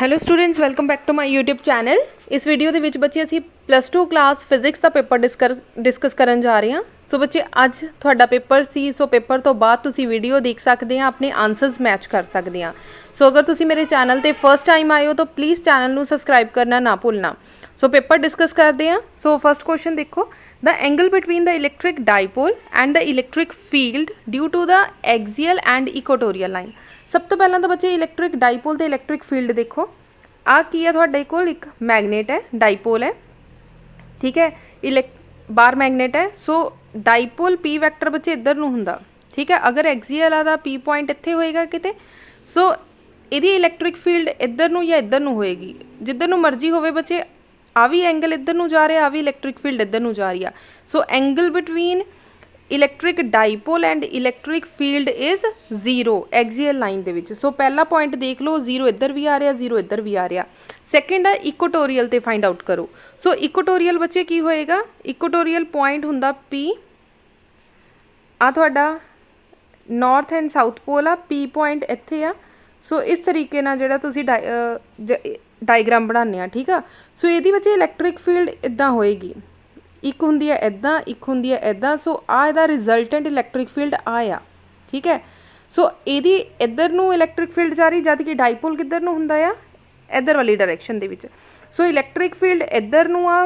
Hello students, welcome back to my YouTube channel. इस video ਦੇ ਵਿੱਚ ਬੱਚੇ ਅਸੀਂ +2 ਕਲਾਸ ਫਿਜ਼ਿਕਸ ਦਾ ਪੇਪਰ ਡਿਸਕਸ ਕਰਨ ਜਾ ਰਹੇ ਹਾਂ। ਸੋ ਬੱਚੇ ਅੱਜ ਤੁਹਾਡਾ ਪੇਪਰ ਸੀ, ਸੋ ਪੇਪਰ ਤੋਂ ਬਾਅਦ ਤੁਸੀਂ ਵੀਡੀਓ ਦੇਖ ਸਕਦੇ ਆ, ਆਪਣੇ ਆਨਸਰਸ ਮੈਚ ਕਰ ਸਕਦੇ ਆ। ਸੋ ਅਗਰ ਤੁਸੀਂ ਮੇਰੇ ਚੈਨਲ ਤੇ ਫਸਟ ਟਾਈਮ ਆਏ ਹੋ ਤਾਂ ਪਲੀਜ਼ ਚੈਨਲ ਨੂੰ ਸਬਸਕ੍ਰਾਈਬ ਕਰਨਾ ਨਾ ਭੁੱਲਣਾ। ਸੋ ਪੇਪਰ ਡਿਸਕਸ ਕਰਦੇ ਆ। ਸੋ ਫਸਟ ਕੁਐਸਚਨ ਦੇਖੋ, the angle between the electric dipole and the electric field due to the axial and equatorial line। सब तो पहला तो बच्चे इलैक्ट्रिक डाइपोल ते इलैक्ट्रिक फील्ड देखो। आ की है तुहाडे कोल एक मैगनेट है, डाइपोल है, ठीक है, बार मैगनेट है। सो डाइपोल पी वैक्टर बच्चे इधर नूं हुंदा, ठीक है। अगर एक्सीएल दा पी पॉइंट इत्थे होएगा किते, सो इहदी इलैक्ट्रिक फील्ड इधर नूं या इधर नूं होएगी, जिधर नूं मर्जी होवे बच्चे। आ भी एंगल इधर नूं जा रहा, आ भी इलैक्ट्रिक फील्ड इधर नूं जा रही है। So angle between electric dipole and electric field is zero axial line दे विच। सो पहला पॉइंट देख लो, जीरो इधर भी आ रहा, जीरो इधर भी आ रहा। सैकेंड है इक्वेटोरियल ते फाइंड आउट करो। सो इक्वेटोरियल बच्चे की होएगा, इक्वेटोरियल पॉइंट हुंदा पी, आ तुहाडा नॉर्थ एंड साउथ पोल आ, पी पॉइंट इत्थे आ। सो इस तरीके नाल जिहड़ा तुसीं डायग्राम बनाने आ, ठीक आ। सो इहदी बच्चे इलैक्ट्रिक फील्ड इदां होएगी, एक हुंदी है इदां, एक हुंदी है इदां। सो आ इहदा रिजल्टेंट इलैक्ट्रिक फील्ड आया, ठीक है। सो इहदी इधर नूं इलैक्ट्रिक फील्ड जा रही, जद कि डाइपोल किधर नूं हुंदा आ, इधर वाली डायरैक्शन दे विच। सो इलैक्ट्रिक फील्ड इधर नूं आ,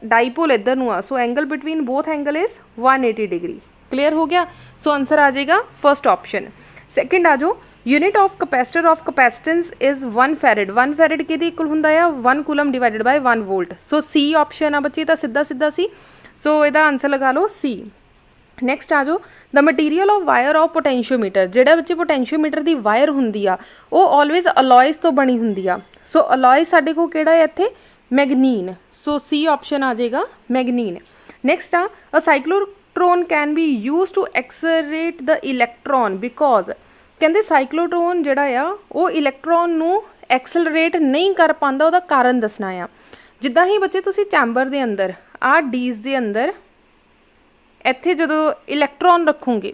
डाइपोल इधर नूं आ। So angle between both angle is 180 degree. Clear हो गया। सो आंसर आ जाएगा फर्स्ट ऑप्शन। सैकेंड आ जाओ, unit of capacitor of capacitance is 1 farad. 1 farad किहदे इक्वल हुंदा आ, 1 coulomb divided by 1 volt. So C option आ बच्चे, तां सीधा सीधा सी। सो इहदा आंसर लगा लो सी। नैक्सट आ जाओ, the material of wire of potentiometer. जिहड़ा बच्चे पोटेंशियोमीटर की वायर हुंदी आ, वो ऑलवेज अलॉयज तो बनी हुंदी आ। सो अलॉय साडे कोल किहड़ा है इत्थे, मैगनीन। सो सी ऑप्शन आ जाएगा मैगनीन। नैक्सट आ cyclotron can be use to accelerate the electron because. कहते साइक्लोट्रॉन जिहड़ा आ वो इलैक्ट्रॉन नूं एक्सलरेट नहीं कर पांदा, उहदा कारण दसना आ। जिद्दां ही बच्चे तुसीं चैंबर दे अंदर आ डीज दे अंदर इत्थे जदों इलैक्ट्रॉन रखोगे,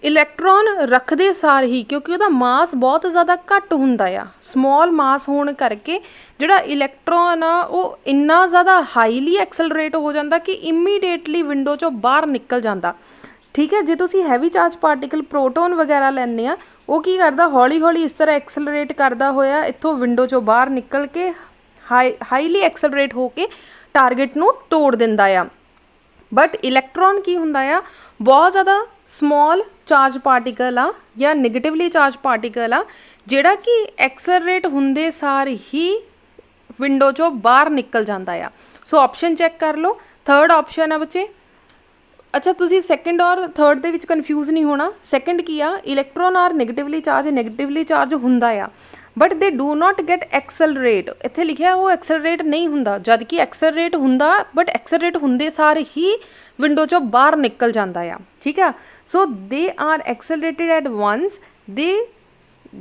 इलैक्ट्रॉन रखदे सार ही, क्योंकि उहदा मास बहुत ज़्यादा घट हुंदा आ, स्मॉल मास होने करके जिहड़ा इलैक्ट्रॉन आ वो इन्ना ज़्यादा हाईली एक्सलरेट हो जाता कि इमीडिएटली विंडो चों बाहर निकल जाता, ठीक है। जे तुसीं हैवी चार्ज पार्टिकल प्रोटोन वगैरह लैंदे आ, वो की करदा, हौली हौली इस तरह एक्सलरेट करदा होया इत्थों विंडो चों बाहर निकल के हाईली एक्सलरेट होके टारगेट नूं तोड़ दिंदा आ। बट इलैक्ट्रॉन की हुंदा आ, बहुत ज़्यादा स्मॉल चार्ज पार्टिकल आ या नैगेटिवली चार्ज पार्टिकल आ, जिहड़ा कि एक्सलरेट हुंदे सार ही विंडो चों बाहर निकल जाता आ। सो ऑप्शन चैक कर लो, थर्ड ऑप्शन है बच्चे। अच्छा, तुसी सैकेंड और थर्ड दे विच कन्फ्यूज़ नहीं होना। सैकेंड की आ, इलैक्ट्रॉन आर नैगेटिवली चार्ज हुंदा आ, but they do not get accelerate. इत्थे लिखिया वो एक्सलरेट नहीं हुंदा, जद कि एक्सलरेट हुंदा, बट एक्सलरेट हुंदे सार ही विंडो चों बाहर निकल जाता है, ठीक है। So they are accelerated at once, they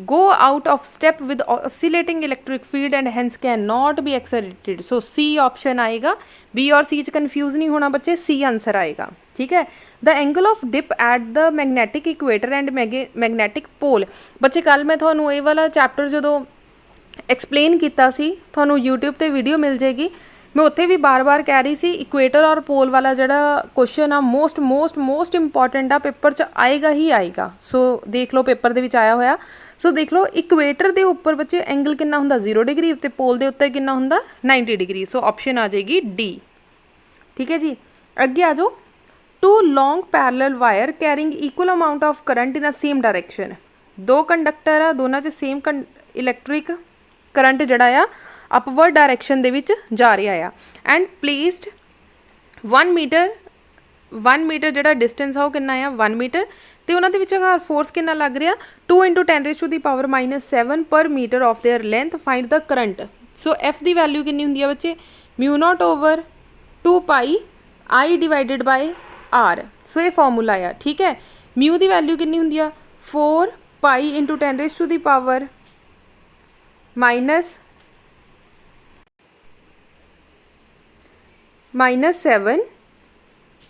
go out of step with oscillating electric field and hence cannot be accelerated। So C option आएगा। बी और सी च कन्फ्यूज़ नहीं होना बच्चे, सी आंसर आएगा, ठीक है। The angle of dip at the magnetic equator and magnetic pole. बच्चे कल मैं थोनू ये वाला चैप्टर जो एक्सप्लेन किया सी, थोनू यूट्यूब पर वीडियो मिल जाएगी, मैं उत्थे भी बार बार कह रही सी इक्वेटर और पोल वाला जिहड़ा क्वेश्चन आ मोस्ट मोस्ट मोस्ट इंपॉर्टेंट आ, पेपर च आएगा ही आएगा। सो देख लो पेपर दे विच आया होया। सो देख लो इक्वेटर के उपर बच्चे एंगल कितना हुंदा 0 डिग्री, तो पोल के उत्ते कितना हुंदा 90 डिग्री। सो ऑप्शन आ जाएगी डी, ठीक है जी। अगे आ जाओ, two long parallel wire carrying equal amount of current in a same direction. दो कंडक्टर आ, दोनों च सेम इलैक्ट्रिक करंट जिहड़ा आ अपवर्ड डायरैक्शन दे विच जा रहा आ, एंड प्लेस्ड 1 मीटर जिहड़ा डिस्टेंस आ वो कितना आ 1 मीटर, तो उन्होंने विचार फोर्स कितना लग रहा 2 × 10⁻⁻⁷ per metre of their length. Find the current. So F की वैल्यू कितनी होंगी है बच्चे, μ0/2 pi I divided by R। So ये फॉर्मूला आ, ठीक है। म्यू की वैल्यू कितनी होंगी है 4 पाई × 10⁻⁻7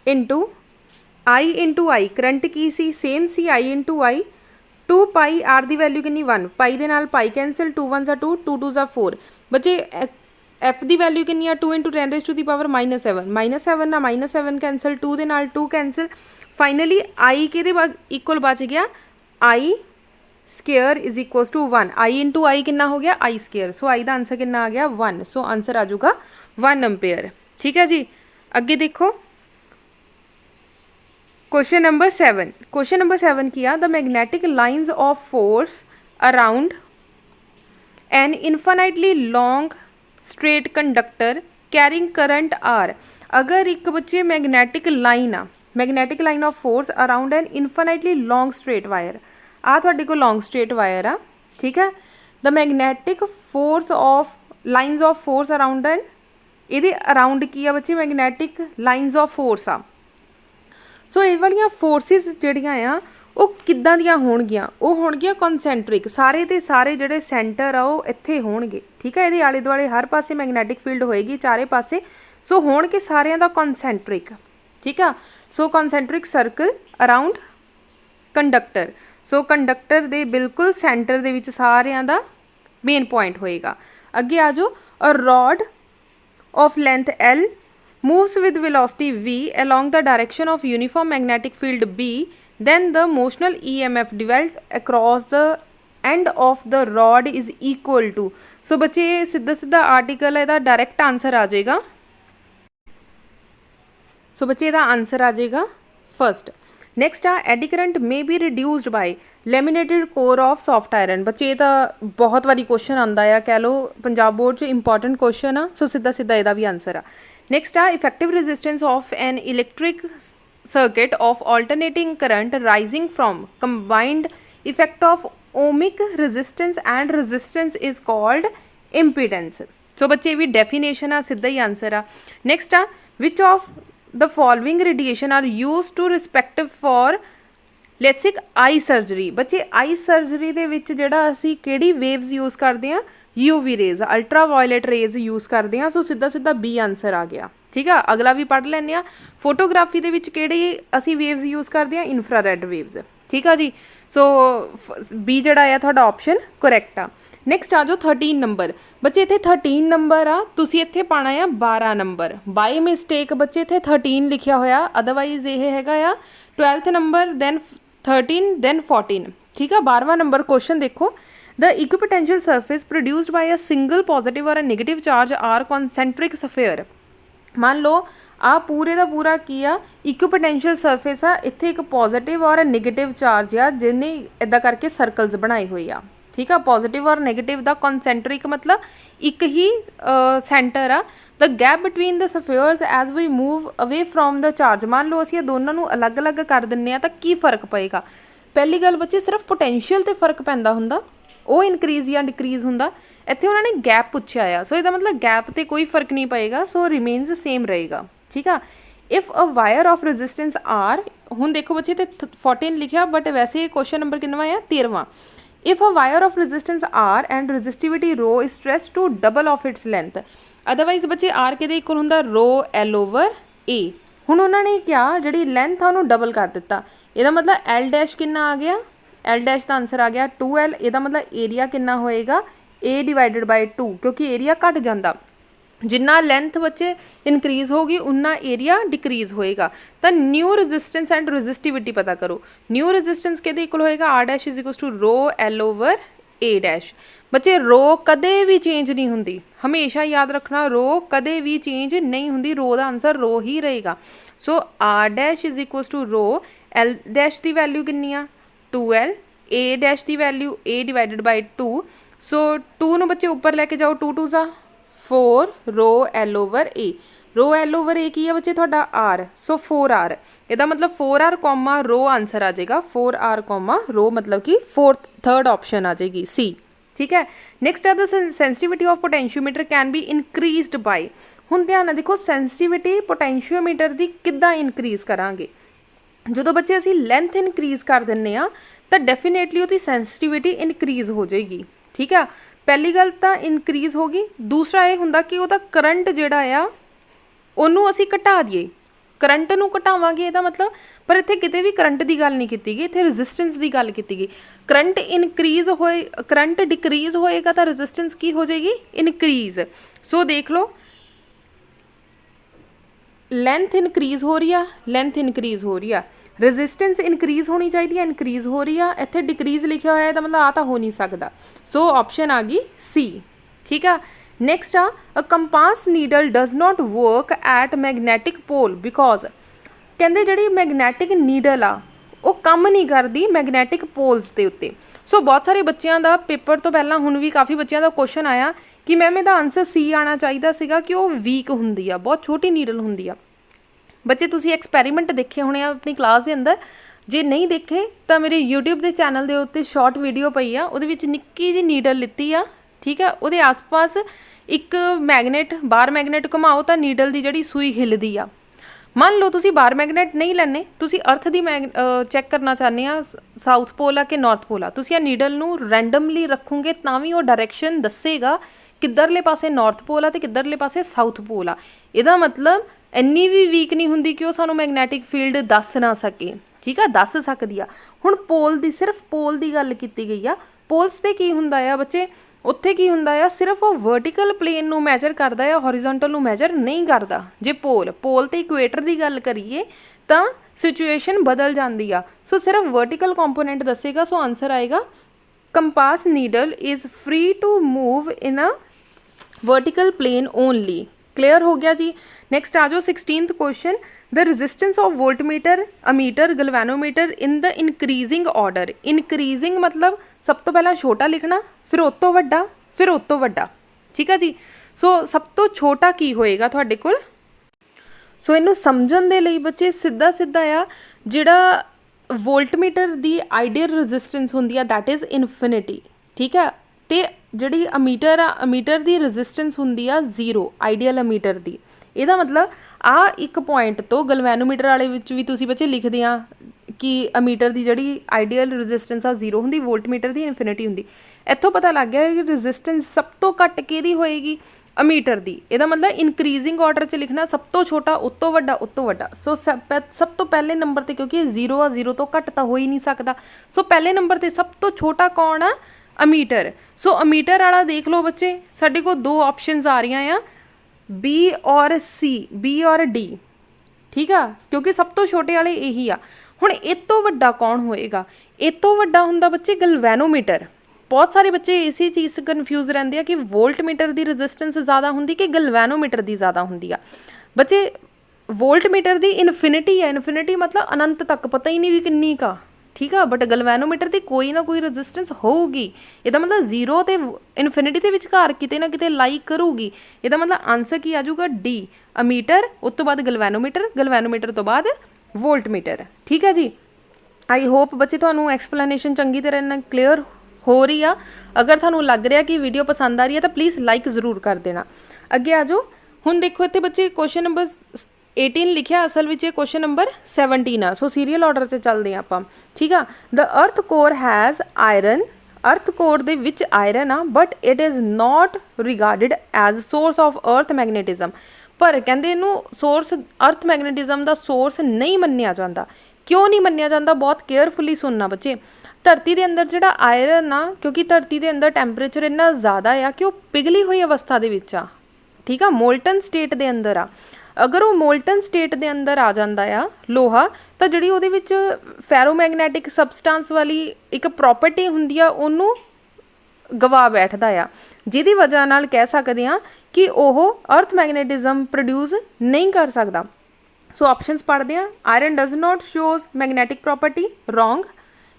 इंटू I करंट की सी सेम सी I × I 2 पाई आर की वैल्यू कितनी 1, पाई के नाल पाई कैंसल, 2 1 2, 2 2 4। बच्चे एफ की वैल्यू कितनी है 2 × 10⁻⁻⁻7, -7 ना -7 कैंसल, 2 के नाल 2 कैंसल। फाइनली आई के बाद इक्वल बच गया I square is equal to 1, I into I कितना हो गया आई स्केयर। सो आई का आंसर कितना आ गया 1। सो आंसर आ जाऊगा 1 एम्पेयर। ठीक है जी, अगे देखो क्वेश्चन नंबर 7। क्वेश्चन नंबर 7 किया the magnetic lines of force around an infinitely long straight conductor carrying current are. अगर एक बच्चे मैग्नेटिक लाइन आ, magnetic line of force around an infinitely long straight wire, आ तुहाडे कोल लॉन्ग स्ट्रेट वायर आ, ठीक है। The magnetic force of lines of force around an, ये अराउंड की आ बच्चे मैग्नेटिक लाइन्स ऑफ फोर्स आ। सो ये वाली फोर्सिस जड़ियाँ आ वो किद्दां दियां होणगियां, वो होणगियां कॉन्सैंट्रिक, सारे दे सारे जिहड़े सेंटर आ वो इत्थे होणगे। ठीक है, ये आले दुआले हर पासे मैग्नेटिक फील्ड होएगी चारे पासे। सो होणगे सारियां दा कॉन्सैंट्रिक। ठीक है, सो कॉन्सैंट्रिक सर्कल अराउंड कंडक्टर। सो कंडक्टर दे बिल्कुल सेंटर दे विच सारियां दा मेन पॉइंट होएगा। अगे आ जाओ, a rod of length L moves with velocity v along the direction of uniform magnetic field B, then the motional EMF developed across the end of the rod is equal to। सो बच्चे सीधा सीधा article है, direct answer आ जाएगा। सो बच्चे इसका answer आ जाएगा फर्स्ट। नैक्सट आ eddy current may be reduced by laminated core of soft iron. बच्चे ये तो बहुत बारी क्वेश्चन आता है, कह लो पंजाब बोर्ड च इंपॉर्टेंट क्वेश्चन आ। सो सीधा सीधा इसका भी आंसर आ। नैक्सट आ effective resistance of an electric circuit of alternating current rising from combined effect of ohmic resistance and resistance is called impedance. So बच्चे भी डेफिनेशन आ, सीधा ही आंसर आ। नैक्सट आ which of the following radiation are use to respective for LASIK eye surgery. बच्चे eye surgery दे विच जिहड़ा असी किहड़ी waves use करते हैं, UV rays, ultraviolet rays use करते हैं। सो सीधा सीधा बी आंसर आ गया। ठीक है, अगला भी पढ़ लैंदे आ। फोटोग्राफी दे विच किहड़ी असी वेव्स यूज़ करते हैं, इंफ्रारैड वेव्स। ठीक है जी, सो बी जिहड़ा है तुहाडा ऑप्शन करैक्ट आ। नैक्सट आ जाओ 13 नंबर। बच्चे इत्थे 13 नंबर आ, तुसीं इत्थे पाना आ 12 नंबर। बाय मिसटेक बच्चे इत्थे 13 लिखिया होया, अदरवाइज ये हैगा आ 12th नंबर, दैन 13, दैन 14। ठीक है, 12वां नंबर क्वेश्चन देखो। The equipotential surface produced by a single positive और a negative charge are concentric sphere. मान लो आ पूरे का पूरा की आ इक्विपोटेंशियल सर्फेस आ, इत्थे एक पॉजिटिव और नेगेटिव चार्ज आ जिन्हें इदा करके सर्कल्स बनाए हुए आ। ठीक है, पॉजिटिव और नेगेटिव का कॉन्सेंट्रिक मतलब एक ही सेंटर आ। The gap between the spheres as we move away from the charge. मान लो असीं दोनों अलग अलग कर दिंने आ, तो की फर्क पेगा। पहली गल बच्चे सिर्फ पोटेंशियल ते फर्क पैंदा हुंदा, वो इनक्रीज या डिक्रीज हुंदा। इत्थे उन्होंने गैप पूछा आ, सो इसदा मतलब गैप ते कोई फर्क नहीं पेगा, सो रिमेन्स सेम रहेगा। ठीक है, if a wire of resistance are, हुण देखो बच्चे इत्थे 14 लिखिया, बट वैसे क्वेश्चन नंबर कितनावां है 13वां। If a wire of resistance R and resistivity rho is stretch to double of its length. Otherwise बच्चे आर के इक्वल हुंदा रो एल ओवर ए। हुण उन्होंने क्या जिहड़ी लेंथ आ उन्होंने डबल कर दिता, ਇਹਦਾ मतलब एल डैश कितना आ गया, एल डैश का आंसर आ गया 2L। ਇਹਦਾ मतलब एरिया कितना होएगा A डिवाइडेड बाय 2, क्योंकि एरिया घट जाता जिन्ना लेंथ बच्चे इनक्रीज होगी उन्ना एरिया डिक्रीज होएगा। तो न्यू रेजिस्टेंस एंड रेजिस्टिविटी पता करो। न्यू रेजिस्टेंस के इक्वल होएगा R dash is equal to rho L over A dash. बच्चे रो कदे भी चेंज नहीं होंदी, हमेशा याद रखना रो कदे भी चेंज नहीं होंदी, रो का आंसर रो ही रहेगा। So R dash is equal to rho L dash की वैल्यू कितनी आ 2L, ए डैश की value A divided by 2। So 2 नूं बच्चे ऊपर लैके जाओ, 2 2 ज़ा 4 रो एल ओवर ए। रो एल ओवर ए की है बच्चे थोड़ा आर, सो 4R। ਇਹਦਾ मतलब 4R कॉमा रो आंसर आ जाएगा 4R कॉमा रो, मतलब कि थर्ड ऑप्शन आ जाएगी सी। ठीक है, next the sensitivity of potentiometer can be increased by. हुण ध्यान नाल देखो सेंसिटिविटी पोटेंशियोमीटर की किद्दां इनक्रीज करांगे। जो बच्चे असी लेंथ इनक्रीज कर दिंने आ तो डेफिनेटली उसकी सेंसिटिविटी इनक्रीज हो जाएगी। ठीक है, पहली गल तो इनक्रीज होगी, दूसरा ये हुंदा कि वह करंट जिहड़ा आ उन्होंने असी घटा दिए। करंट नूं घटावांगे इहदा मतलब, पर इत्थे किते भी करंट की गल नहीं कीती गई, इत्थे रजिस्टेंस की गल कीती गई। करंट इनक्रीज होए, करंट डिक्रीज होएगा तो रजिस्टेंस की हो जाएगी, इनक्रीज। सो देख लो लेंथ इनक्रीज हो रही है, लेंथ इनक्रीज हो रही है, रजिस्टेंस इनक्रीज होनी चाहिए, इनक्रीज हो रही है, इत्थे डिक्रीज लिखा हुआ है तो मतलब आ तो हो नहीं सकता। सो ऑप्शन आ गई सी। ठीक है, नैक्सट आ compass needle does not work at magnetic pole because, कहते जी मैगनैटिक नीडल आ वो काम नहीं करती मैगनैटिक पोल्स के उत्ते। सो बहुत सारे बच्चों का पेपर तो पहला हुण भी काफ़ी बच्चों का क्वेश्चन आया कि मैम इसका आंसर सी आना चाहिए सीगा कि वो वीक होंदी आ, बहुत छोटी नीडल होंदी आ। बच्चे तुसी एक्सपैरीमेंट देखे होने अपनी क्लास के अंदर, जे नहीं देखे तो मेरे यूट्यूब के चैनल के उत्ते शॉर्ट वीडियो पई आ, उहदे विच निक्की जी नीडल लित्ती आ। ठीक है, उहदे आस पास एक मैगनेट, बार मैगनेट घुमाओ तो नीडल की जिहड़ी सूई हिलदी आ। मान लो तुसी बार मैगनेट नहीं लैने, तुसी अर्थ की चैक करना चाहते आ साउथ पोल आ कि नॉर्थ पोल आ, तुसी नीडल नूं रैंडमली रखोगे तां भी वो डायरैक्शन दसेगा किधरले पासे नॉर्थ पोल आ ते किधरले पासे साउथ पोल आ। इहदा मतलब इन्नी भी वीक नहीं हुंदी कि वो सानू मैगनैटिक फील्ड दस ना सके। ठीक है, दस सकदी आ। हुण पोल दी, सिर्फ पोल की गल कीती गई आ। पोल्स ते की हुंदा आ बच्चे, उत्थे की हुंदा आ सिर्फ वो वर्टिकल प्लेन नूं मैजर करदा है, हॉरिजॉन्टल नूं मैजर नहीं करदा। जे पोल ते इक्वेटर की गल करिए तो सिचुएशन बदल जाती आ। सो सिर्फ वर्टिकल कंपोनेंट दसेगा। सो आंसर आएगा compass needle is free to move in a vertical plane only. Clear हो गया जी। नैक्सट आ जाओ 16th question, the resistance of voltmeter, ammeter, galvanometer in the increasing order. Increasing मतलब सब तो पहला छोटा लिखना, फिर उस तो वड्डा, फिर उस तो वड्डा। ठीक है जी। सो सब तो छोटा की होएगा तुहाडे कोल। सो इनू समझण दे लई बच्चे सीधा सीधा आ जिहड़ा वोल्टमीटर दी आइडियल रजिस्टेंस हुंदी आ दैट इज़ इनफिनिटी। ठीक है, ते जिहड़ी अमीटर आ, अमीटर दी रजिस्टेंस हुंदी आ 0 आइडियल अमीटर दी। ਇਹਦਾ मतलब आ एक पॉइंट तो गलवैनोमीटर वाले विच भी तुसी बच्चे लिखदे आ कि अमीटर की जिहड़ी आइडियल रजिस्टेंस आ 0 हुंदी, वोल्टमीटर की इनफिनिटी हुंदी। इत्थों पता लग गया कि रजिस्टेंस सब तो घट किहदी होएगी, अमीटर की। ਇਹਦਾ मतलब इनक्रीजिंग ऑर्डर च लिखना, सब तो छोटा उस तो वड्डा, उस तो वड्डा। सो सब तो पहले नंबर पर, क्योंकि 0 आ, 0 तो घट तो हो ही नहीं सकता। सो पहले नंबर पर सब तो छोटा कौन आ, अमीटर। सो अमीटर वाला देख लो बच्चे, साडे कोल दो ऑप्शनस आ रही हैं, बी और सी, बी और डी। ठीक है, क्योंकि सब तो छोटे वाले यही आ। हुण इस तो वड्डा कौन होएगा, इस तो वड्डा हुंदा बच्चे गलवैनोमीटर। बहुत सारे बच्चे इसी चीज़ से कन्फ्यूज़ रहंदे आ कि वोल्टमीटर की रजिस्टेंस ज़्यादा हुंदी कि गलवैनोमीटर की ज़्यादा हुंदी आ। बच्चे वोल्टमीटर की इनफिनिटी है, इनफिनिटी मतलब अनंत तक, पता ही नहीं भी किन्नी का। ठीक है, बट गलवैनोमीटर की कोई ना कोई रजिस्टेंस होगी। ਇਹਦਾ मतलब 0 ਤੇ ਇਨਫਿਨਿਟੀ ਦੇ ਵਿਚਕਾਰ ਕਿਤੇ ਨਾ ਕਿਤੇ ਲਾਈ ਕਰੂਗੀ। ਇਹਦਾ मतलब आंसर की आ जाऊगा डी, अमीटर, उस तो बाद गलवैनोमीटर, गलवैनोमीटर तो बाद वोल्टमीटर। ठीक है जी। आई होप बच्चे तुहानू एक्सप्लेनेशन चंगी तरह क्लीयर हो रही आ। अगर तुहानू लग रहा कि वीडियो पसंद आ रही है तो प्लीज़ लाइक जरूर कर देना। अगे आ जाओ, हुण देखो इत्थे बच्चे क्वेश्चन नंबर 18 लिखिया, असल में क्वेश्चन नंबर 17 आ। सो सीरीयल ऑर्डर से चलते हैं आप। ठीक है, the earth core has iron, earth core दे विच आयरन आ but it is not regarded as source of earth magnetism. पर कहते इनू सोर्स, अर्थ मैगनेटिज्म का सोर्स नहीं मन्निया जाता। क्यों नहीं मन्निया जाता, बहुत केयरफुली सुनना बच्चे। धरती के अंदर जो आयरन आ, क्योंकि धरती के अंदर टैंपरेचर इन्ना ज़्यादा आ कि वह पिघली हुई अवस्था के विच आ। ठीक है, मोल्टन स्टेट के अंदर आ। अगर वो मोल्टन स्टेट के अंदर आ जाता आ लोहा, तो जिहड़ी उहदे विच फैरोमैगनैटिक सबसटेंस वाली एक प्रॉपर्टी हुंदी आ उहनूं गवा बैठदा आ, जिहदी वजह नाल कह सकते हैं कि वह अर्थ मैगनेटिज्म प्रोड्यूस नहीं कर सकता। सो ऑप्शनस पढ़ते हैं। Iron does not shows magnetic property, wrong.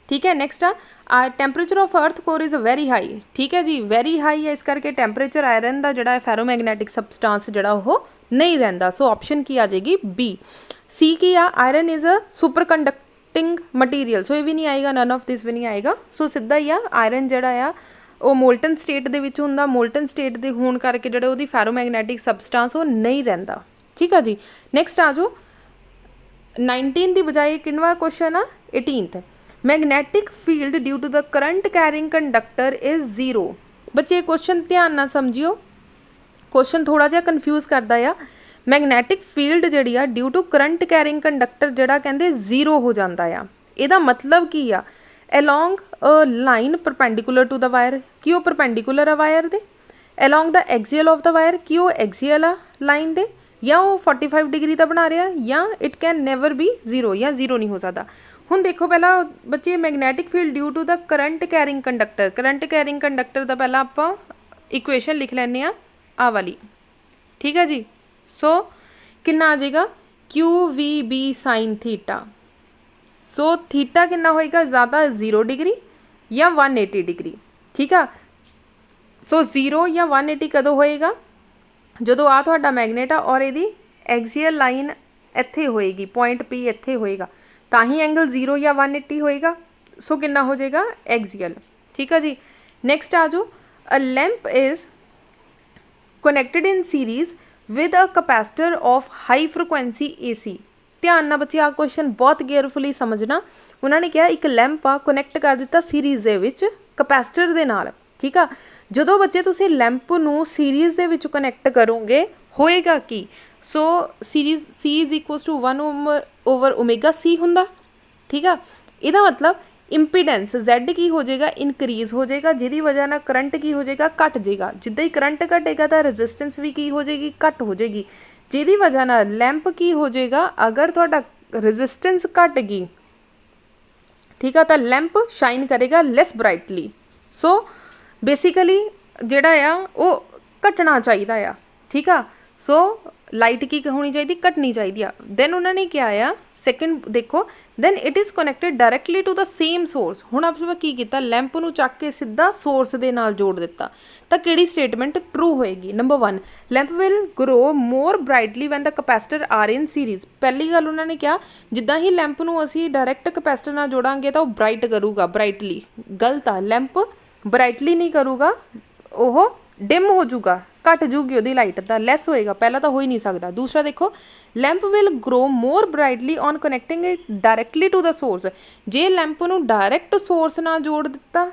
ठीक है, नैक्सट आ temperature of earth core is very high. ठीक है जी, वेरी हाई है, इस करके टैंपरेचर आयरन का जिहड़ा फैरोमैगनैटिक सबसटेंस जिहड़ा वो नहीं रहिंदा। सो ऑप्शन की आ जाएगी बी। सी की आ iron is a superconducting material. So ये भी नहीं आएगा, नन ऑफ दिस भी नहीं आएगा। सो सीधा ही आ आयरन जिहड़ा आ वो मोल्टन स्टेट दे विच हुंदा, मोल्टन स्टेट दे होण करके जिहड़ा उहदी फैरोमैगनैटिक सबसटेंस वो नहीं रहिंदा। ठीक है जी। नैक्सट आ जाओ 19 की बजाय किनवा क्वेश्चन आ 18th, magnetic field due to the current carrying conductor is 0। बच्चे क्वेश्चन ध्यान ना समझियो, क्वेश्चन थोड़ा जिहा कन्फ्यूज़ करता है। मैगनैटिक फील्ड जिहड़ी आ due to current carrying conductor जिहड़ा कहंदे जीरो हो जाता आ। इहदा मतलब की आ along a line perpendicular to the wire कि वो perpendicular आ वायर दे, along the axial of the wire कि वो axial आ लाइन दे, या वो 45 डिग्री का बना रहा, या it can never be zero, या जीरो नहीं हो सकता। हुण देखो पहला बच्चे magnetic field due to the current carrying conductor, current carrying conductor का पहला आपां इक्वेशन लिख लैंदे आ वाली, ठीक है जी। सो कितना आ जाएगा q v B sine theta. So theta कितना होएगा ज़्यादा 0 डिग्री या 180 डिग्री, ठीक है। सो 0 या 180 कदों होएगा जदों आ तुहाडा मैगनेट आ और इहदी एक्सियल लाइन इत्थे होएगी, पॉइंट पी इत्थे होएगा, तां ही एंगल 0 या 180 होएगा। सो कितना हो जाएगा एक्सियल, ठीक है जी। नैक्सट आ जाओ, a lamp is connected in series with a capacitor of high frequency AC। ध्यान ना बच्चे आ क्वेश्चन बहुत केयरफुली समझना। उन्होंने कहा एक लैंप आ कनैक्ट कर दिता सीरीज़ दे विच कैपेसिटर दे नाल, ठीक आ। जदों बच्चे तुसीं लैंप नूं सीरीज़ दे विच कनैक्ट करोगे होएगा की, so series C is equal to 1/ओमेगा C हुंदा, ठीक आ। इहदा मतलब इंपीडेंस Z की हो जाएगा इनक्रीज़ हो जाएगा, जिहदी वजह नाल करंट की हो जाएगा घट जाएगा। जिद्दां ही करंट घटेगा तो रजिस्टेंस भी की हो जाएगी घट हो जाएगी, जिहदी वजह नाल लैंप की हो जाएगा, अगर तुहाडा रजिस्टेंस घट गई, ठीक है, तो लैंप शाइन करेगा लैस ब्राइटली। सो बेसिकली जिहड़ा आ वो घटना चाहिदा आ, ठीक आ। सो लाइट की होनी चाहिए घटनी चाहिए। दैन उन्होंने क्या आ सैकेंड देखो, then it is connected directly to the same source. हुण आपां की कीता लैंप नूं चक के सीधा सोर्स दे नाल जोड़ दिता, तो किहड़ी स्टेटमेंट ट्रू होएगी। Number 1, lamp will grow more brightly when the capacitor are in series. पहली गल उन्होंने क्या, जिद्दां ही लैंप नूं असीं डायरैक्ट कैपेसिटर नाल जोड़ांगे तो ब्राइट करूगा, ब्राइटली गलत आ। लैंप ब्राइटली नहीं करूगा, वो डिम हो जूगा, घट जूगी वो लाइट, तो लैस होएगा, पहला तो हो ही नहीं सकता। दूसरा देखो, lamp will grow more brightly on connecting it directly to the source. जे लैंप नूं डायरैक्ट सोर्स नाल जोड़ दिता,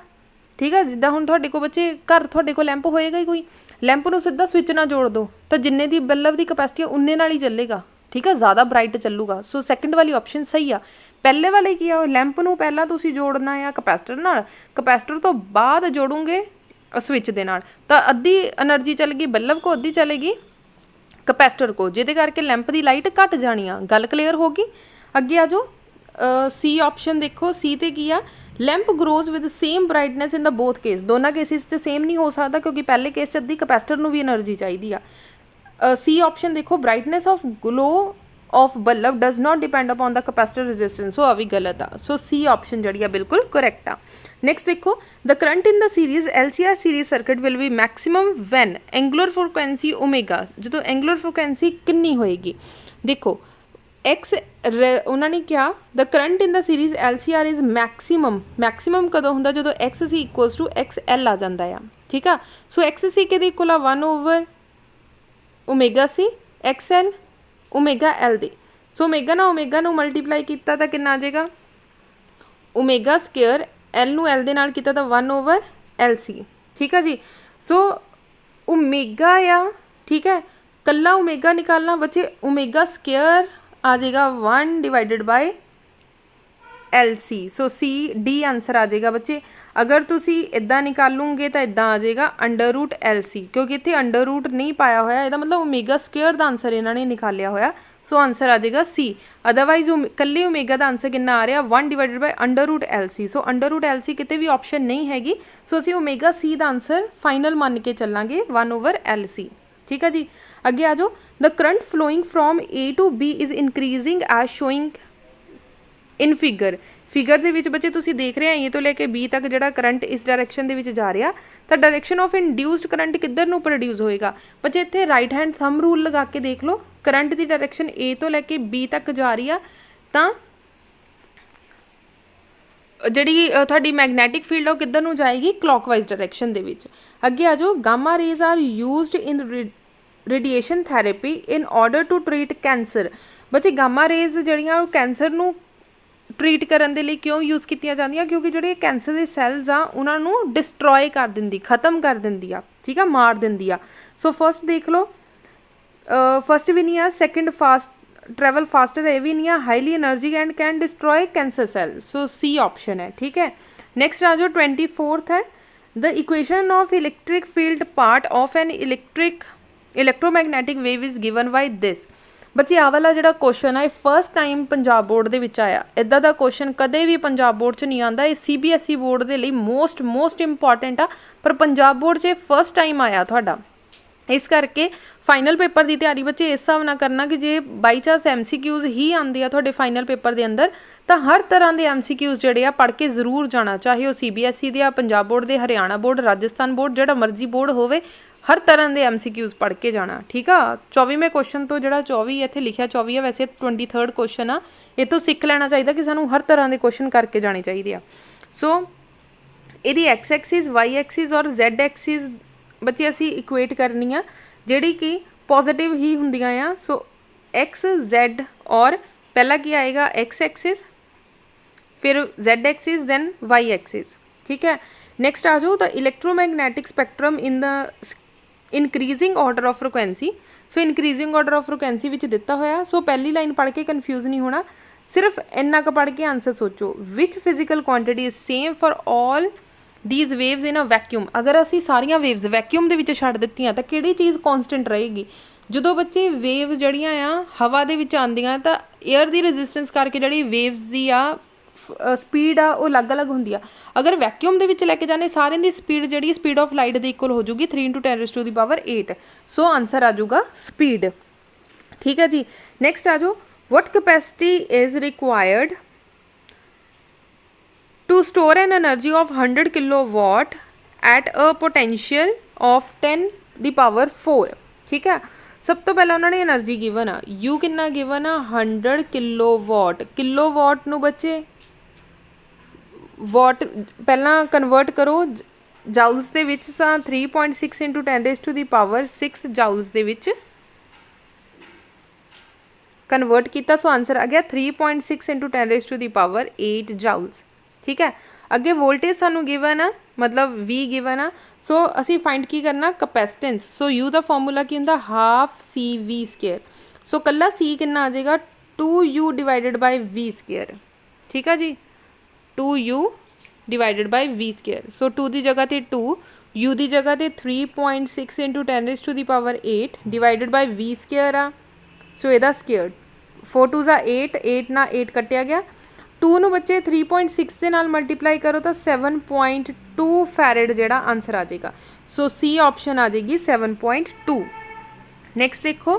ठीक है, जिद्दां हुण तुहाडे कोल बच्चे घर तुहाडे कोल लैंप होएगा ही कोई, लैंप नूं सीधा स्विच नाल जोड़ दो तो जिन्ने दी बल्ब की कैपेसिटी उन्ने नाल ही चलेगा, ठीक है, ज़्यादा ब्राइट चलूगा। सो सैकेंड वाली ऑप्शन सही आ। पहले वाले की आ, लैंप नूं पहला तुसीं जोड़ना आ कैपेसिटर नाल, कैपेसिटर तो बाद जोड़ोगे स्विच दे नाल, तो अद्धी एनर्जी चल गई बल्ब को, अद्धी चलेगी कैपेसिटर को, जिहदे करके लैंप की लाइट घट जानी आ। गल क्लीयर होगी। अगे आ जाओ, सी ऑप्शन देखो, सी ते की आ, lamp glows with same brightness in the both case. दोनों केसिस च सेम नहीं हो सकता क्योंकि पहले केस च अद्धी कैपेसिटर नूं भी एनर्जी चाहिए आ। सी ऑप्शन देखो, brightness of glow of bulb does not depend upon the capacitor resistance. So आ भी गलत आ। सो सी ऑप्शन जी बिल्कुल करैक्ट आ। नैक्सट देखो, the current in the series LCR series circuit will be maximum when angular frequency omega. जो angular frequency कितनी होएगी, देखो एक्स उन्होंने क्या, the current in the series LCR is maximum, maximum कदों हुंदा जदों XC इक्वल्स टू XL आ जाता है, ठीक है। सो XC के इक्वल आ 1/ओमेगा C, XL ओमेगा L दे। सो ओमेगा नू मल्टीप्लाई किया तो कितना आ जाएगा, ओमेगा स्क्वेयर L नू L दे नाल कीता तो 1/LC, ठीक है जी। सो ओमेगा या, ठीक है, कल्ला ओमेगा निकालना बच्चे, ओमेगा स्क्वेयर आ जाएगा 1/LC। सो C/D आंसर आ जाएगा बच्चे। अगर तुसी इदा निकालोगे तो इदा आ जाएगा √LC, क्योंकि इतने अंडर रूट नहीं पाया होया, इसका मतलब ओमेगा स्क्वेयर का आंसर इन्होंने निकालिया होया। सो आंसर आ जाएगा C। अदरवाइज कल्ले ओमेगा का आंसर कितना आ रहा 1/√LC। सो √LC कितने भी ऑप्शन नहीं हैगी। सो असी ओमेगा C का आंसर फाइनल मान के चलांगे 1/LC, ठीक है जी। अगे आ जाओ, the current flowing from A to B is increasing as showing in figure. Figure दे विच बच्चे तुसी देख रहे हैं ए तो लेके B तक जिहड़ा करंट इस डायरैक्शन दे विच जा रहा, तो डायरैक्शन ऑफ इंड्यूस्ड करंट किधर नूं प्रोड्यूस होएगा। बच्चे इत्थे राइट हैंड थंब रूल लगा के देख लो, करंट की डायरैक्शन A तो लैके B तक जा रही आ, तो जिहड़ी तुहाडी मैगनैटिक फील्ड है किधर नूं जाएगी, क्लॉकवाइज डायरैक्शन दे विच। अगे आ जाओ, gamma rays are used in radiation therapy in order to treat cancer. बच्चे गामा रेज जिहड़ियां कैंसर नूं ट्रीट करने के लिए क्यों यूज़ कीतियां जांदियां, क्योंकि जिहड़े कैंसर के सैल्स आ उन्हां नूं डिस्ट्रॉय कर दिंदी, खत्म कर दिंदी आ, ठीक है, मार दिंदी आ। सो फर्स्ट देख लो, फस्ट भी नहीं है, सैकेंड फास्ट ट्रैवल फास्टर ये भी नहीं है, highly energy and can destroy cancer cell, so C option है। ठीक है, नेक्स्ट आ जाओ 24th है, the equation of electric field part of an electromagnetic wave is given by this. बच्चे आ वाला जिहड़ा क्वेश्चन है फस्ट टाइम पंजाब बोर्ड दे विच आया, इदां दा क्वेश्चन कदे भी पंजाब बोर्ड च नहीं आंदा, ये CBSE बोर्ड दे लई मोस्ट इंपॉर्टेंट आ, पर पंजाब बोर्ड च फस्ट टाइम आया तुहाडा। इस करके फाइनल पेपर की तैयारी बच्चे इस हिसाब नाल करना कि जे बाई चांस MCQs ही आंदे आ तुहाडे फाइनल पेपर के अंदर, तो हर तरह के MCQs जिहड़े आ पढ़ के जरूर जाना, चाहे वह CBSE दे आ, पंजाब बोर्ड दे, हरियाणा बोर्ड, राजस्थान बोर्ड, जिहड़ा मर्जी बोर्ड होवे, हर तरह के MCQs पढ़ के जाना। ठीक आ, 24वें क्वेश्चन तो जिहड़ा 24 इत्थे लिखिया 24 है, वैसे 23rd क्वेश्चन आ, ये तो सीख लेना चाहिए कि सानू हर तरह के क्वेश्चन करके जाने चाहिए। सो इहदी X एक्सिस, Y एक्सिस और Z एक्सिस बच्चे असी इक्वेट करनी आ, जिहड़ी कि पॉजिटिव ही हुंदियां आ। सो X Z और पहला की आएगा X एक्सिस, फिर Z axis, then Y axis. ठीक है, नेक्स्ट आ जाओ the electromagnetic spectrum in the increasing order of frequency. So increasing order of frequency which दिता होया, सो पहली लाइन पढ़ के कन्फ्यूज नहीं होना, सिर्फ इन्ना क पढ़ के आंसर सोचो, which physical quantity is same for all these waves in a vacuum. अगर असी सारिया वेव्स वैक्यूम दे विच छड्ड दित्तियां तो किहड़ी चीज़ कॉन्सटेंट रहेगी। जो बच्चे वेव जड़ियाँ आ हवा दे विच आंदियां तो एयर की रजिस्टेंस करके जी वेव्स की आ स्पीड आ वो अलग अलग होंदी आ। अगर वैक्यूम दे विच लैके जाने सारे की स्पीड जी स्पीड ऑफ लाइट के इक्वल हो जूगी 3 × 10⁸ सो आंसर आ जाऊगा स्पीड। ठीक है जी, नेक्स्ट आ जाओ, what capacity is required to store an energy of 100 kilowatt at a potential of 10⁴। ठीक है, सब तो पहला उन्होंने एनर्जी गिवन आ, यू कितना गिवन आ 100 किलोवाट। किलोवाट नू बच्चे वाट पहला कन्वर्ट करो जाउल्स दे विच, 3.6 × 10⁶ जाउल्स दे विच कन्वर्ट किया, सो आंसर आ गया 3.6 × 10⁸ जाउल्स। ठीक है, अगे वोल्टेज सानू गिवन आ, मतलब V गिवन आ, सो असी फाइंड की करना कैपेसिटेंस। सो U का फॉर्मूला की होंदा ½CV²। सो कला C कितना आ जाएगा 2U डिवाइडेड बाय V²। ठीक है जी, 2U डिवाइडेड बाय V²। सो 2 की जगह ते 2, U की जगह ते 3.6 × 10⁸ डिवाइडेड बाय V² आ, सो यदा स्केयर 4 2 8, 8 ना 8 कटिया गया, 2 नू बच्चे 3.6 के नाल मल्टीप्लाई करो तो 7.2 फैरड जिहड़ा आंसर आ जाएगा। सो सी ऑप्शन आ जाएगी 7.2। नैक्सट देखो,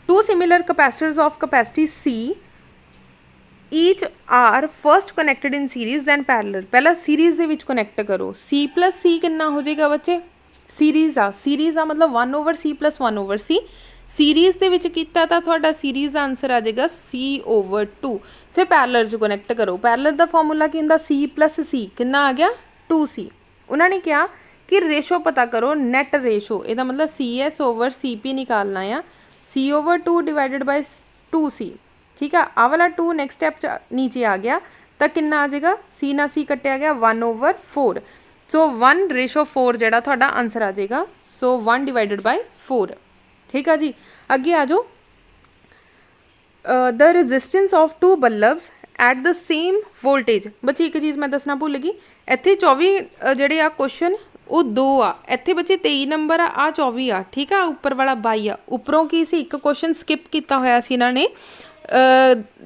two similar capacitors of capacity C each are first connected in series then parallel. पहला सीरीज़ दे विच कनैक्ट करो, C + C कितना हो जाएगा बच्चे, सीरीज़ आ मतलब 1/C + 1/C। सीरीज़ दे विच कीता तां तुहाडा सीरीज़ आंसर आ जाएगा C/2। फिर पैरेलल च कनैक्ट करो, पैरेलल का फॉर्मूला की होंदा C + C कितना आ गया 2C। उन्होंने कहा कि रेशो पता करो, नैट रेशो, ਇਹਦਾ मतलब CS/CP निकालना है, C/2 डिवाइडेड बाय 2C। ठीक है, आ वाला 2 नैक्सट स्टैप नीचे आ गया तो कितना आ जाएगा, C ना C कटिया गया 1/4। सो 1:4 जिहड़ा तुहाडा आंसर आ जाएगा। सो 1 डिवाइडेड बाय 4। ठीक है जी, अगे आ जाओ, the resistance of 2 bulbs at the same voltage. बच्चे एक चीज़ मैं दसना भुल गई, इत्थे 24 जिहड़े आ क्वेश्चन वो 2 आ, इत्थे बच्चे 23 नंबर आ 24 आ। ठीक है, उपर वाला 22 आ, उपरों की सी एक क्वेश्चन स्किप किया होया सी इन्हां ने,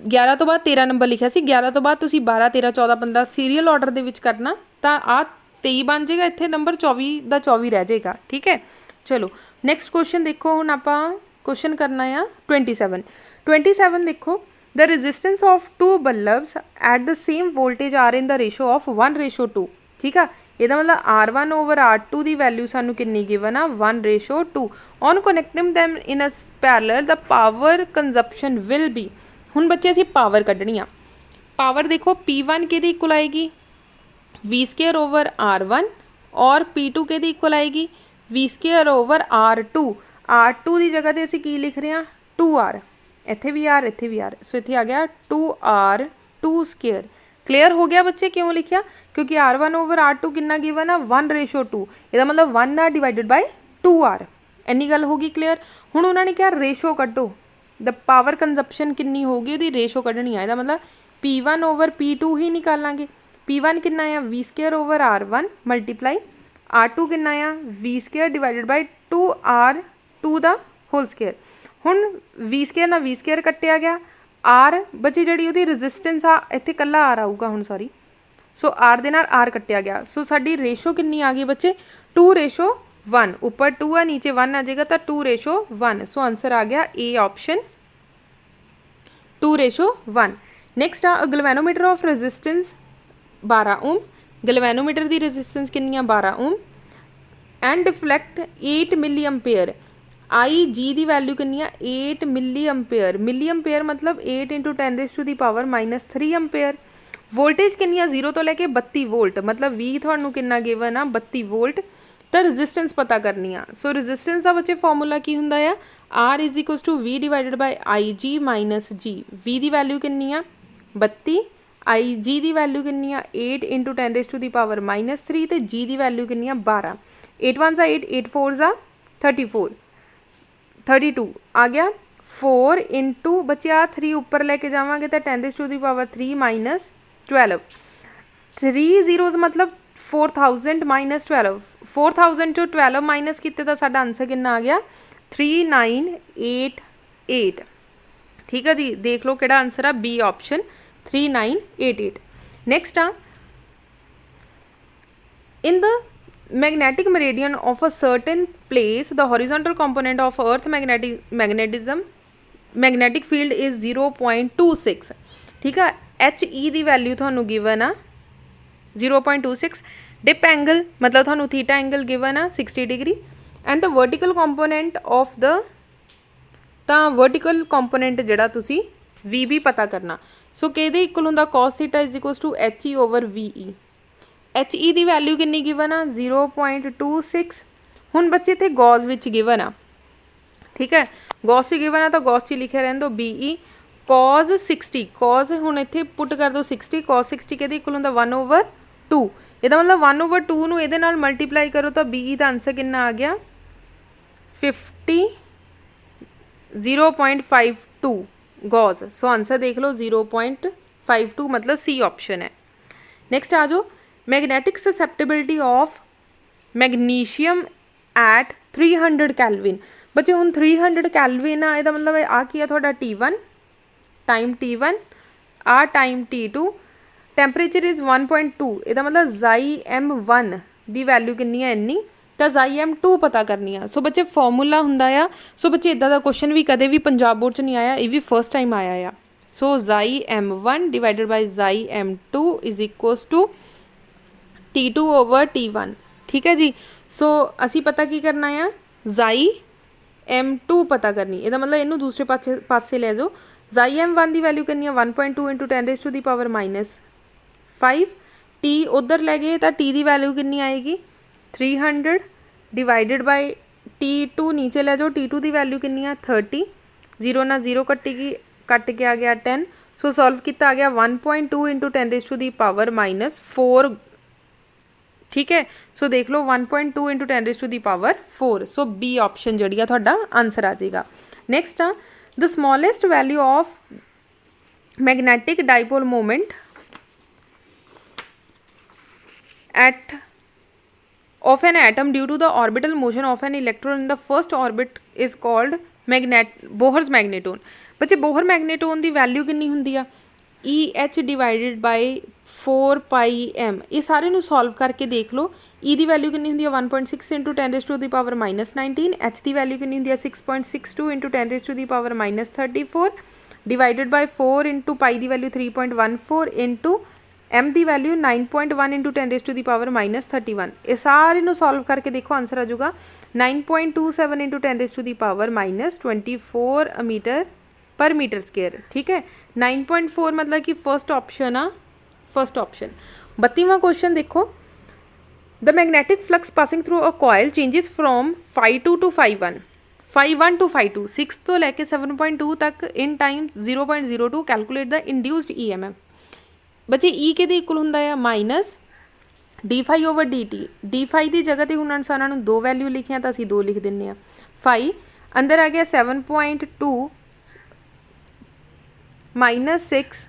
11 तो बाद 13 नंबर लिखा सी, 11 तो बाद तुसीं 12 13 14 15 सीरीयल ऑर्डर दे विच करना, तो आ 23 बन जाएगा, इत्थे नंबर 24 का 24 रह जाएगा। ठीक है, चलो नैक्सट क्वेश्चन देखो, हुण आपां क्वेश्चन करना आ 27 देखो, the resistance of 2 bulbs at the same voltage are in the ratio of 1:2। ठीक है, ਇਹਦਾ मतलब R1/R2 की वैल्यू सानू कितनी गिवन आ 1:2। On connecting them in a parallel the power consumption will be. हुण बच्चे असीं पावर कढ़नी आ, पावर देखो P1 किहदी इक्वल आएगी V²/R1 और P2 किहदी इक्वल आएगी V²/R2। R2 की जगह ते असीं की लिख रहे हैं 2R, इत्थे भी R इत्थे भी R, सो इत्थे आ गया 2R²। क्लियर हो गया बच्चे, क्यों लिखिया, क्योंकि R1/R2 कितना गिवन आ 1:2। ਇਹਦਾ मतलब 1R डिवाइडेड बाय 2R। ਇੰਨੀ ਗੱਲ ਹੋ ਗਈ क्लीयर। ਹੁਣ ਉਹਨਾਂ ਨੇ ਕਿਹਾ ਰੇਸ਼ੋ ਕੱਢੋ, द पावर कंजप्शन कितनी होगी ਉਹਦੀ ਰੇਸ਼ੋ ਕੱਢਣੀ ਆ। ਇਹਦਾ ਮਤਲਬ P1 ਓਵਰ P2 ਹੀ ਨਿਕਾਲਾਂਗੇ। P1 ਕਿੰਨਾ ਆ V² over R1 multiply R2 ਕਿੰਨਾ ਆ V² ਡਿਵਾਈਡਡ ਬਾਈ 2R2 ਦਾ ਹੋਲ ਸਕੁਅਰ। ਹੁਣ V² ਨਾਲ V² ਕੱਟਿਆ ਗਿਆ, R ਬਚੀ ਜਿਹੜੀ ਉਹਦੀ ਰੈਜ਼ਿਸਟੈਂਸ ਆ, ਇੱਥੇ ਕੱਲਾ R ਆਊਗਾ ਹੁਣ, ਸੌਰੀ। ਸੋ R ਦੇ ਨਾਲ R ਕੱਟਿਆ ਗਿਆ। ਸੋ ਸਾਡੀ ਰੇਸ਼ੋ ਕਿੰਨੀ ਆ ਗਈ ਬੱਚੇ 2:1। ऊपर 2 है नीचे 1 आ जाएगा तो 2:1। सो आंसर आ गया ए ऑप्शन 2:1। नैक्सट आ galvanometer of resistance 12 ohm. Galvanometer की रेजिस्टेंस कितनी 12 ओम एंड डिफ्लैक्ट 8 मिली एम्पेयर। आई जी की वैल्यू कितनी 8 मिली एम्पेयर। मिली एम्पेयर मतलब 8 × 10⁻³ एम्पेयर। वोल्टेज कितनी 0 तो लैके 32 वोल्ट, मतलब V थानू कितना गिवन आ 32 वोल्ट। तो रजिस्टेंस पता करनी आ। सो रजिस्टेंस का बच्चे फॉर्मूला की हुंदा है R = V divided by IG minus G। V की वैल्यू कितनी आ 32, IG की वैल्यू कितनी आ 8 × 10⁻³ तो G की वैल्यू कितनी आ 12। 8 1 सा 8, 8 4 सा 34, 32 आ गया। 4 इंटू बच्चे आ 3 उपर लेके जावांगे तो 10⁻³ माइनस 12। 3 zeros मतलब 4000 माइनस 12। 4000 चो 12 माइनस किते तो साडा आंसर कितना आ गया 3988। ठीक है जी, देख लो किहड़ा आंसर आ बी ऑप्शन 3988। नैक्सट आ in the magnetic meridian of a certain place the horizontal component of earth magnetic field is 0.26। ठीक है, HE की वैल्यू थानू गिवन आ 0.26। डिप एंगल मतलब थानू थीटा एंगल गिवन आ 60 degree and the vertical component of the vertical component जिहड़ा तुसी VB पता करना। सो किहदे इक्वल हुंदा cos theta = HE over VE। HE की वैल्यू कितनी गिवन आ 0.26। हुण बच्चे इत्थे गॉस विच गिवन आ। ठीक है, गॉस च गिवन आ तो गॉस च लिखे रहन दो BE cos 60। cos हुण इत्थे पुट कर दो 60, cos 60 किहदे इक्वल हुंदा 1/2। ਇਹਦਾ मतलब 1/2 ਨੂੰ ਇਹਦੇ ਨਾਲ ਮਲਟੀਪਲਾਈ ਕਰੋ ਤਾਂ BE ਦਾ ਆਂਸਰ ਕਿੰਨਾ ਆ ਗਿਆ 0.52 गॉस। सो आंसर देख लो 0.52 मतलब सी ऑप्शन है। नैक्सट आ जाओ magnetic susceptibility of magnesium at 300 kelvin. बच्चे हुण 300 कैलविन आ, ਇਹਦਾ मतलब आ की है थोड़ा T1 टाइम T1 आ टाइम T2 टैंपरेचर इज़ 1.2। ਇਹਦਾ मतलब xim1 ਦੀ वैल्यू कितनी है इन्नी तो xim2 पता करनी है। सो बच्चे फॉर्मूला हुंदा आ। सो बच्चे इदा दा क्वेश्चन भी कदे भी पंजाब बोर्ड च नहीं आया, ये भी फर्स्ट टाइम आया आ। सो xim1 divided by xim2 = T2 over T1। ठीक है जी। सो असी पता की करना है xim2 पता करनी। ਇਹਦਾ मतलब इनू दूसरे पासे ले जाओ। xim1 की वैल्यू कितनी है 1.2 × 10⁻5। T उधर ले गए तो T की वैल्यू कितनी आएगी 300 डिवाइडेड बाय T2 नीचे ले जाओ, T2 की वैल्यू कितनी है 30। 0 ना 0 कटेगी, कट के आ गया 10। सो सॉल्व किया आ गया 1.2 × 10⁻4। ठीक है, सो देख लो 1.2 × 10⁻4। सो बी ऑप्शन जी थोड़ा आंसर आ जाएगा। नैक्सट आ the smallest value of magnetic dipole moment at of an atom due to the orbital motion of an electron in the first orbit is called Bohr's magnetone। बच्चे Bohr magneton की value कितनी हुंदी आ EH divided by 4πm। ये सारे नू solve करके देख लो। E की वैल्यू कितनी हुंदी आ 1.6 × 10⁻−19। H की वैल्यू कितनी हुंदी आ 6.62 × 10⁻34 डिवाइडेड बाय 4 × पाई की वैल्यू 3.14 इंटू M की वैल्यू 9.1 × 10⁻31। ये सारे नू सॉल्व करके देखो आंसर आ जाऊगा 9.27 × 10⁻24 मीटर/मीटर²। ठीक है, 9.4 मतलब कि फर्स्ट ऑप्शन आ, फर्स्ट ऑप्शन। 32वां क्वेश्चन देखो the magnetic flux passing through a coil changes from φ2 to φ1 φ1 to φ2 6 तो लैके 7.2 तक in time 0.02 calculate the induced EMF। बच्चे ई के इक्वल होंदा है minus D phi over D T. D phi की जगह पर हुण सारा दो वैल्यू लिखिया तो असीं दो लिख दिंदे आ। फाई अंदर आ गया 7.2 -6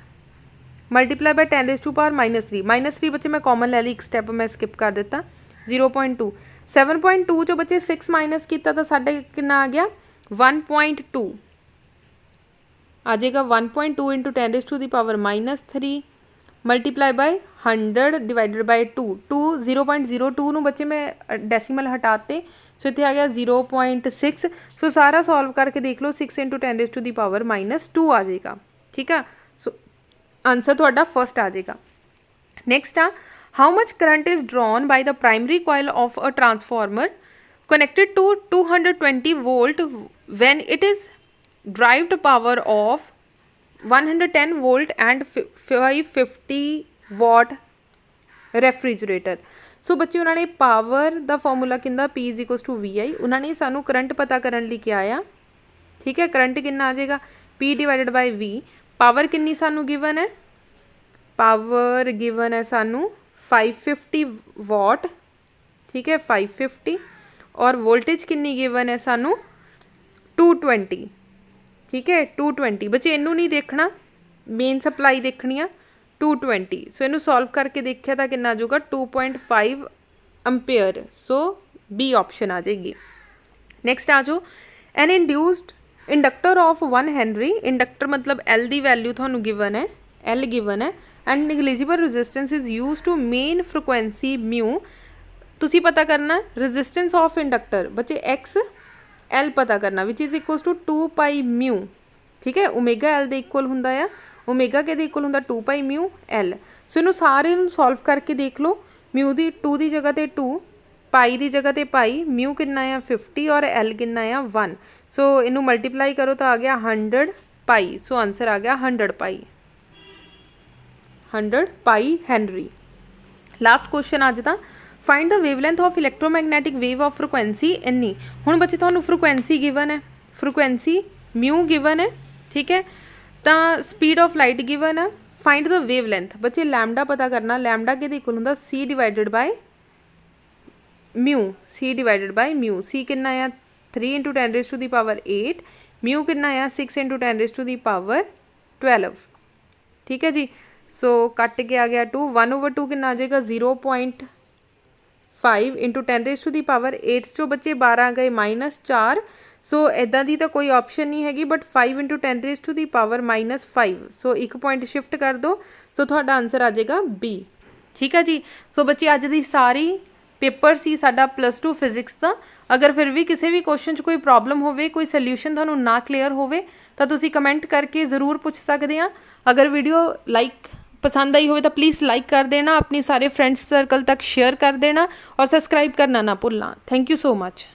मल्टीप्लाई बाय 10⁻³ -3 बच्चे मैं कॉमन ले ली, एक स्टैप मैं स्किप कर दिता 0.2 7.2 चो बच्चे 6 माइनस किया तो साढ़े कितना आ गया 1.2 आ जाएगा 1.2 into 10⁻³ multiply by 100 divided by 2 0.02 नूं बच्चे मैं डेसीमल हटाते सो इत्थे आ गया 0.6 सो सारा सॉल्व करके देख लो 6 इंटू 10⁻⁻² आ जाएगा। ठीक है, सो आंसर तुहाडा फर्स्ट आ जाएगा। नेक्स्ट आ how much current is drawn by the primary coil of a transformer connected to 220 volt when it is drived power of 110 volt and 550 watt refrigerator. So बच्चे उन्होंने power दा formula किंदा P = VI उन्होंने सानू current पता करन लई क्या आया। ठीक है, करंट कितना आ जाएगा P divided by V। Power कितनी सानू गिवन है, पावर गिवन है सानू 550 वाट। ठीक है 550 और वोल्टेज कितनी गिवन है सानू 220। ठीक है 220 बच्चे इनू नहीं देखना, मेन सप्लाई देखनी है 220। सो इनू सॉल्व करके देखिया तो कितना आ जाऊगा 2.5 एम्पेयर। सो बी ऑप्शन आ जाएगी। नेक्स्ट आ जाओ an induced inductor of 1 henry. Inductor मतलब एल की वैल्यू थानू गिवन है, एल गिवन है and negligible resistance is use to main frequency mu. तुसी पता करना रेजिस्टेंस ऑफ इंडक्टर बच्चे एक्स एल पता करना which is equals to 2π mu. ठीक है, ओमेगा एल दे इक्वल हुंदा है, ओमेगा के इक्वल हुंदा 2π म्यू एल। सो इनू सारे सॉल्व करके देख लो, म्यू दी 2 की जगह ते 2, पाई की जगह ते पाई, म्यू कितना आ 50 और एल कितना आ 1। सो इनू मल्टीप्लाई करो तो आ गया 100π। सो आंसर आ गया 100π हैनरी। लास्ट क्वेश्चन अज दा find the wavelength of electromagnetic wave of frequency इन्नी। हुण बच्चे तुहानू फ्रिक्वेंसी गिवन है, फ्रिक्वेंसी म्यू गिवन है। ठीक है, तो स्पीड ऑफ लाइट गिवन है, फाइंड द वेवलेंथ बच्चे लैमडा पता करना। लैमडा के इक्वल हुंदा C divided by mu, C divided by mu. C कितना आ 3 इंटू 10⁸, म्यू कितना आ 6 इंटू 10⁻12। ठीक है जी, सो कट के आ गया 2 1/2 कितना आ जाएगा 0.5 इंटू 10⁸ चो बच्चे 12 गए -4। सो इदा की तो कोई ऑप्शन नहीं हैगी, बट 5 इंटू 10⁻⁻5। सो एक पॉइंट शिफ्ट कर दो, सो थोड़ा आंसर आ जाएगा B। ठीक है जी, सो बच्चे अज की सारी पेपर सी साडा +2 फिजिक्स का। अगर फिर भी किसी भी क्वेश्चन कोई प्रॉब्लम होवे, कोई सोल्यूशन थानू ना क्लीयर होवे तो तुसी कमेंट करके ज़रूर पूछ सकते हैं। अगर वीडियो पसंद आई हो तो प्लीज़ लाइक कर देना, अपनी सारे फ्रेंड्स सर्कल तक शेयर कर देना और सब्सक्राइब करना ना भूलना। Thank you so much.